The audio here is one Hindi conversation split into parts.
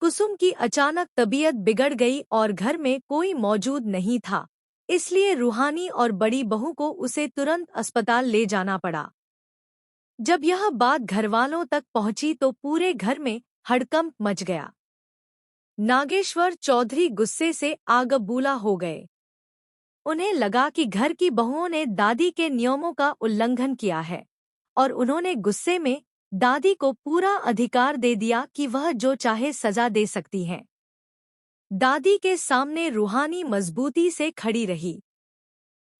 कुसुम की अचानक तबीयत बिगड़ गई और घर में कोई मौजूद नहीं था, इसलिए रूहानी और बड़ी बहू को उसे तुरंत अस्पताल ले जाना पड़ा। जब यह बात घरवालों तक पहुंची तो पूरे घर में हड़कंप मच गया। नागेश्वर चौधरी गुस्से से आग बबूला हो गए। उन्हें लगा कि घर की बहुओं ने दादी के नियमों का उल्लंघन किया है और उन्होंने गुस्से में दादी को पूरा अधिकार दे दिया कि वह जो चाहे सजा दे सकती हैं। दादी के सामने रूहानी मजबूती से खड़ी रही।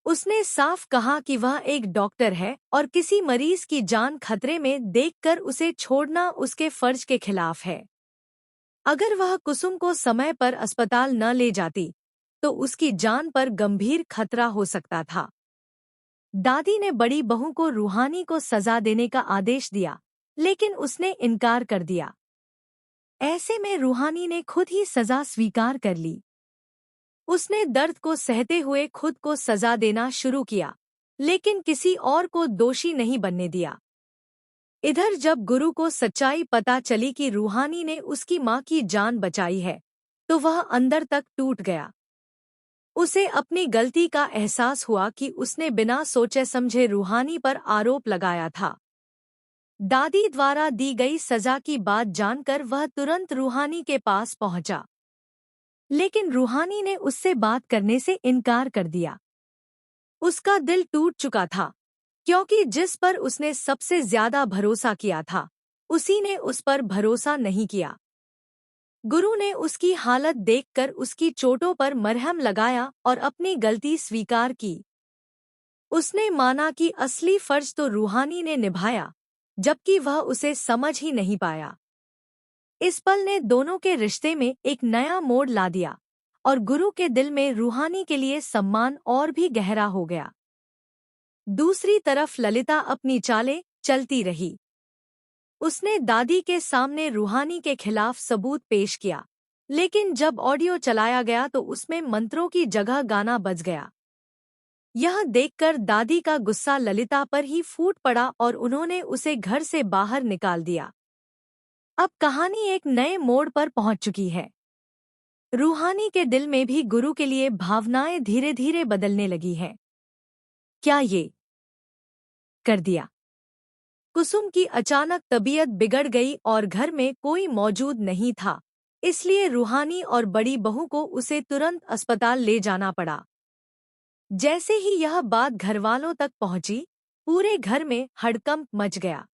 उसने साफ कहा कि वह एक डॉक्टर है और किसी मरीज की जान खतरे में देखकर उसे छोड़ना उसके फर्ज के खिलाफ है। अगर वह कुसुम को समय पर अस्पताल न ले जाती तो उसकी जान पर गंभीर खतरा हो सकता था। दादी ने बड़ी बहू को रूहानी को सजा देने का आदेश दिया, लेकिन उसने इनकार कर दिया। ऐसे में रूहानी ने खुद ही सजा स्वीकार कर ली। उसने दर्द को सहते हुए खुद को सजा देना शुरू किया, लेकिन किसी और को दोषी नहीं बनने दिया। इधर जब गुरु को सच्चाई पता चली कि रूहानी ने उसकी मां की जान बचाई है, तो वह अंदर तक टूट गया। उसे अपनी गलती का एहसास हुआ कि उसने बिना सोचे समझे रूहानी पर आरोप लगाया था। दादी द्वारा दी गई सजा की बात जानकर वह तुरंत रूहानी के पास पहुंचा, लेकिन रूहानी ने उससे बात करने से इनकार कर दिया। उसका दिल टूट चुका था, क्योंकि जिस पर उसने सबसे ज्यादा भरोसा किया था, उसी ने उस पर भरोसा नहीं किया। गुरु ने उसकी हालत देखकर उसकी चोटों पर मरहम लगाया और अपनी गलती स्वीकार की। उसने माना कि असली फर्ज तो रूहानी ने निभाया, जबकि वह उसे समझ ही नहीं पाया। इस पल ने दोनों के रिश्ते में एक नया मोड़ ला दिया और गुरु के दिल में रूहानी के लिए सम्मान और भी गहरा हो गया। दूसरी तरफ ललिता अपनी चालें चलती रही। उसने दादी के सामने रूहानी के खिलाफ सबूत पेश किया, लेकिन जब ऑडियो चलाया गया तो उसमें मंत्रों की जगह गाना बज गया। यह देखकर दादी का गुस्सा ललिता पर ही फूट पड़ा और उन्होंने उसे घर से बाहर निकाल दिया। अब कहानी एक नए मोड़ पर पहुंच चुकी है। रूहानी के दिल में भी गुरु के लिए भावनाएं धीरे धीरे बदलने लगी हैं। क्या ये कर दिया? कुसुम की अचानक तबीयत बिगड़ गई और घर में कोई मौजूद नहीं था, इसलिए रूहानी और बड़ी बहू को उसे तुरंत अस्पताल ले जाना पड़ा। जैसे ही यह बात घरवालों तक पहुंची, पूरे घर में हड़कंप मच गया।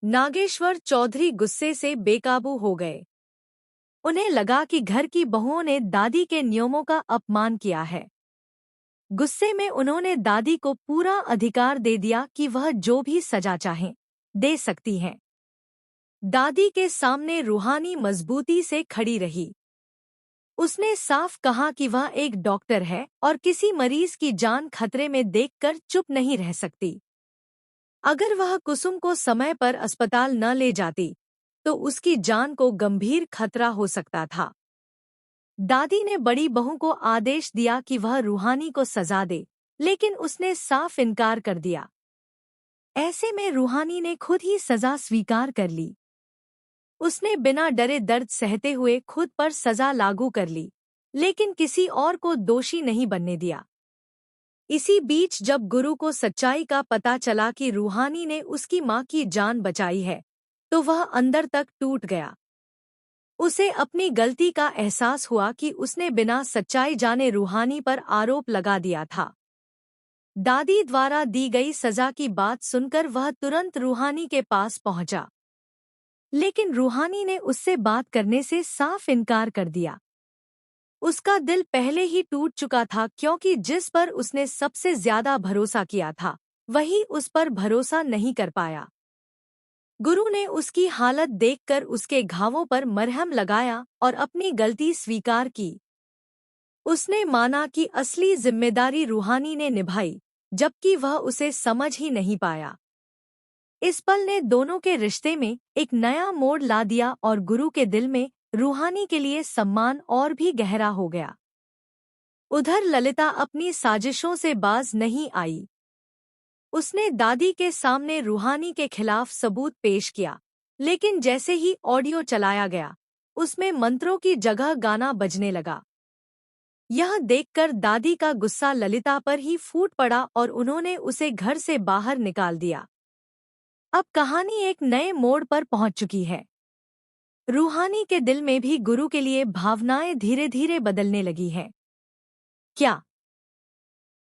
नागेश्वर चौधरी गुस्से से बेकाबू हो गए। उन्हें लगा कि घर की बहुओं ने दादी के नियमों का अपमान किया है। गुस्से में उन्होंने दादी को पूरा अधिकार दे दिया कि वह जो भी सजा चाहे दे सकती हैं। दादी के सामने रूहानी मजबूती से खड़ी रही। उसने साफ कहा कि वह एक डॉक्टर है और किसी मरीज की जान खतरे में देखकर चुप नहीं रह सकती। अगर वह कुसुम को समय पर अस्पताल न ले जाती तो उसकी जान को गंभीर खतरा हो सकता था। दादी ने बड़ी बहू को आदेश दिया कि वह रूहानी को सजा दे, लेकिन उसने साफ इनकार कर दिया। ऐसे में रूहानी ने खुद ही सजा स्वीकार कर ली। उसने बिना डरे दर्द सहते हुए खुद पर सजा लागू कर ली, लेकिन किसी और को दोषी नहीं बनने दिया। इसी बीच जब गुरु को सच्चाई का पता चला कि रूहानी ने उसकी मां की जान बचाई है, तो वह अंदर तक टूट गया। उसे अपनी गलती का एहसास हुआ कि उसने बिना सच्चाई जाने रूहानी पर आरोप लगा दिया था। दादी द्वारा दी गई सजा की बात सुनकर वह तुरंत रूहानी के पास पहुंचा, लेकिन रूहानी ने उससे बात करने से साफ इनकार कर दिया। उसका दिल पहले ही टूट चुका था, क्योंकि जिस पर उसने सबसे ज्यादा भरोसा किया था, वही उस पर भरोसा नहीं कर पाया। गुरु ने उसकी हालत देखकर उसके घावों पर मरहम लगाया और अपनी गलती स्वीकार की। उसने माना कि असली जिम्मेदारी रूहानी ने निभाई, जबकि वह उसे समझ ही नहीं पाया। इस पल ने दोनों के रिश्ते में एक नया मोड़ ला दिया और गुरु के दिल में रूहानी के लिए सम्मान और भी गहरा हो गया। उधर ललिता अपनी साजिशों से बाज नहीं आई। उसने दादी के सामने रूहानी के खिलाफ सबूत पेश किया, लेकिन जैसे ही ऑडियो चलाया गया उसमें मंत्रों की जगह गाना बजने लगा। यह देखकर दादी का गुस्सा ललिता पर ही फूट पड़ा और उन्होंने उसे घर से बाहर निकाल दिया। अब कहानी एक नए मोड़ पर पहुंच चुकी है। रूहानी के दिल में भी गुरु के लिए भावनाएं धीरे धीरे बदलने लगी हैं। क्या